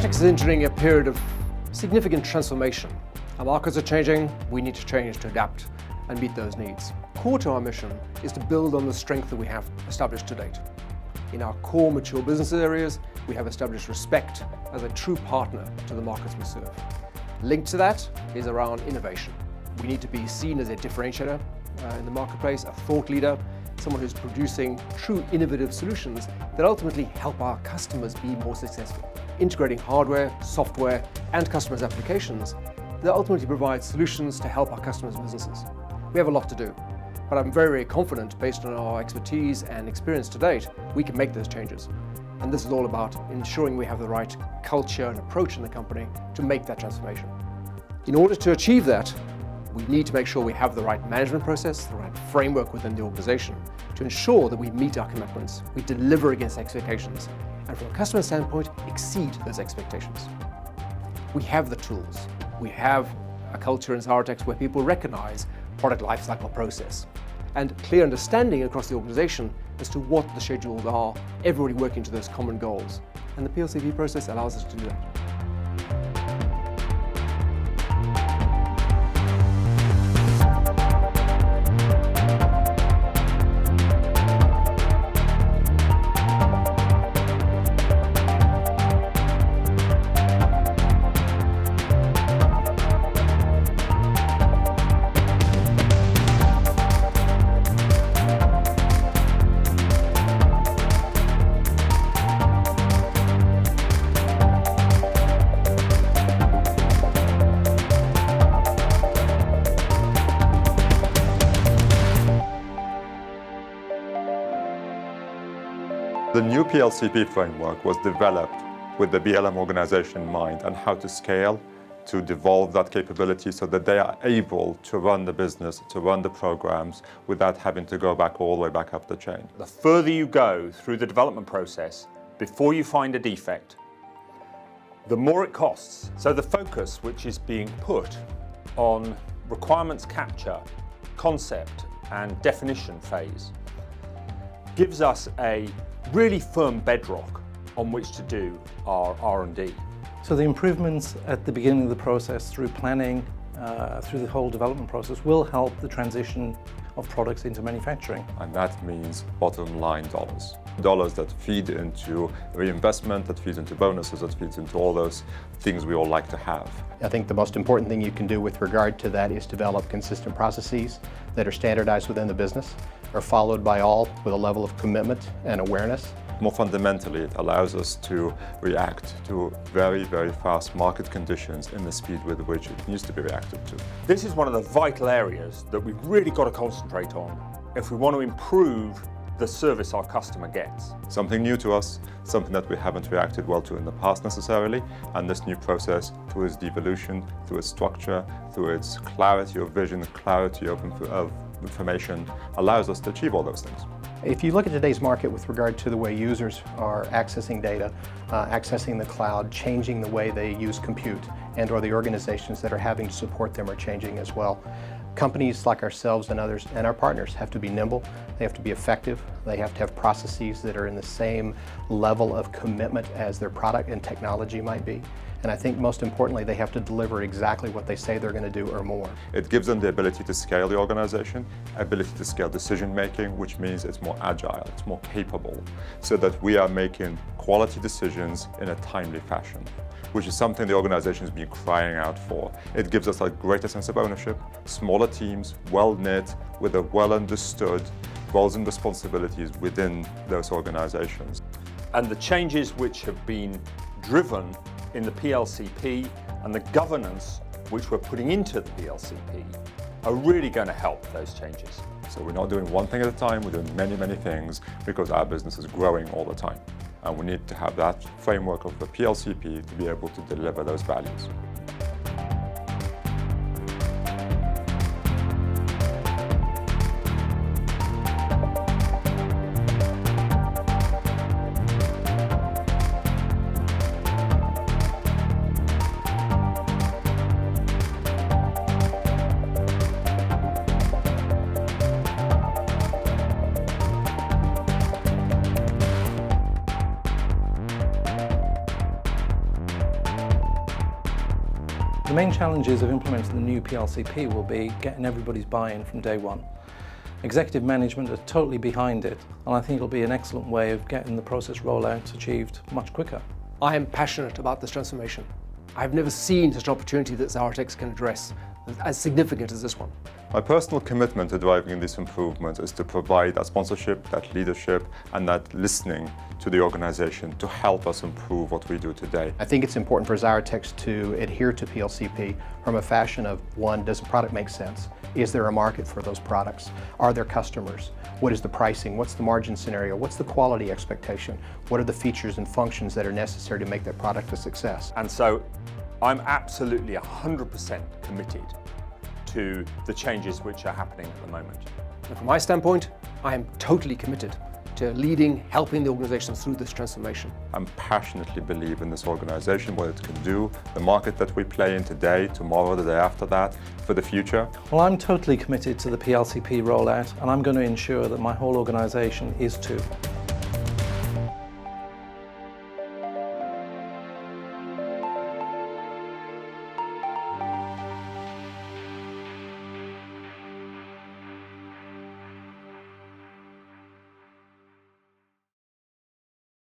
Xyratex is entering a period of significant transformation. Our markets are changing, we need to change to adapt and meet those needs. Core to our mission is to build on the strength that we have established to date. In our core mature business areas, we have established respect as a true partner to the markets we serve. Linked to that is around innovation. We need to be seen as a differentiator in the marketplace, a thought leader, someone who's producing true innovative solutions that ultimately help our customers be more successful. Integrating hardware, software, and customers' applications that ultimately provide solutions to help our customers' businesses. We have a lot to do, but I'm very, very confident, based on our expertise and experience to date, we can make those changes. And this is all about ensuring we have the right culture and approach in the company to make that transformation. In order to achieve that, we need to make sure we have the right management process, the right framework within the organization to ensure that we meet our commitments, we deliver against expectations, and from a customer standpoint, exceed those expectations. We have the tools. We have a culture in Xyratex where people recognize product lifecycle process and clear understanding across the organization as to what the schedules are, everybody working to those common goals. And the PLCP process allows us to do that. The new PLCP framework was developed with the BLM organization in mind and how to scale, to devolve that capability so that they are able to run the business, to run the programs without having to go back all the way back up the chain. The further you go through the development process before you find a defect, the more it costs. So the focus which is being put on requirements capture, concept and definition phase gives us a really firm bedrock on which to do our R&D. So the improvements at the beginning of the process, through planning, through the whole development process, will help the transition of products into manufacturing. And that means bottom line dollars. Dollars that feed into reinvestment, that feeds into bonuses, that feeds into all those things we all like to have. I think the most important thing you can do with regard to that is develop consistent processes that are standardized within the business, are followed by all with a level of commitment and awareness. More fundamentally, it allows us to react to very, very fast market conditions in the speed with which it needs to be reacted to. This is one of the vital areas that we've really got to concentrate on if we want to improve the service our customer gets. Something new to us, something that we haven't reacted well to in the past necessarily, and this new process, through its devolution, through its structure, through its clarity of vision, clarity of information, allows us to achieve all those things. If you look at today's market with regard to the way users are accessing data, accessing the cloud, changing the way they use compute, and or the organizations that are having to support them are changing as well. Companies like ourselves and others and our partners have to be nimble, they have to be effective, they have to have processes that are in the same level of commitment as their product and technology might be. And I think most importantly, they have to deliver exactly what they say they're going to do or more. It gives them the ability to scale the organization, ability to scale decision making, which means it's more agile, it's more capable, so that we are making quality decisions in a timely fashion, which is something the organization has been crying out for. It gives us a greater sense of ownership, smaller teams, well-knit, with a well-understood roles and responsibilities within those organizations. And the changes which have been driven in the PLCP and the governance which we're putting into the PLCP are really going to help those changes. So we're not doing one thing at a time, we're doing many, many things because our business is growing all the time. And we need to have that framework of the PLCP to be able to deliver those values. The main challenges of implementing the new PLCP will be getting everybody's buy-in from day one. Executive management are totally behind it, and I think it'll be an excellent way of getting the process rollouts achieved much quicker. I am passionate about this transformation. I've never seen such an opportunity that Xyratex can address as significant as this one. My personal commitment to driving these improvements is to provide that sponsorship, that leadership, and that listening to the organization to help us improve what we do today. I think it's important for Xyratex to adhere to PLCP from a fashion of, one, does the product make sense? Is there a market for those products? Are there customers? What is the pricing? What's the margin scenario? What's the quality expectation? What are the features and functions that are necessary to make that product a success? And so I'm absolutely 100% committed to the changes which are happening at the moment. And from my standpoint, I am totally committed to leading, helping the organization through this transformation. I passionately believe in this organization, what it can do, the market that we play in today, tomorrow, the day after that, for the future. Well, I'm totally committed to the PLCP rollout, and I'm going to ensure that my whole organization is too.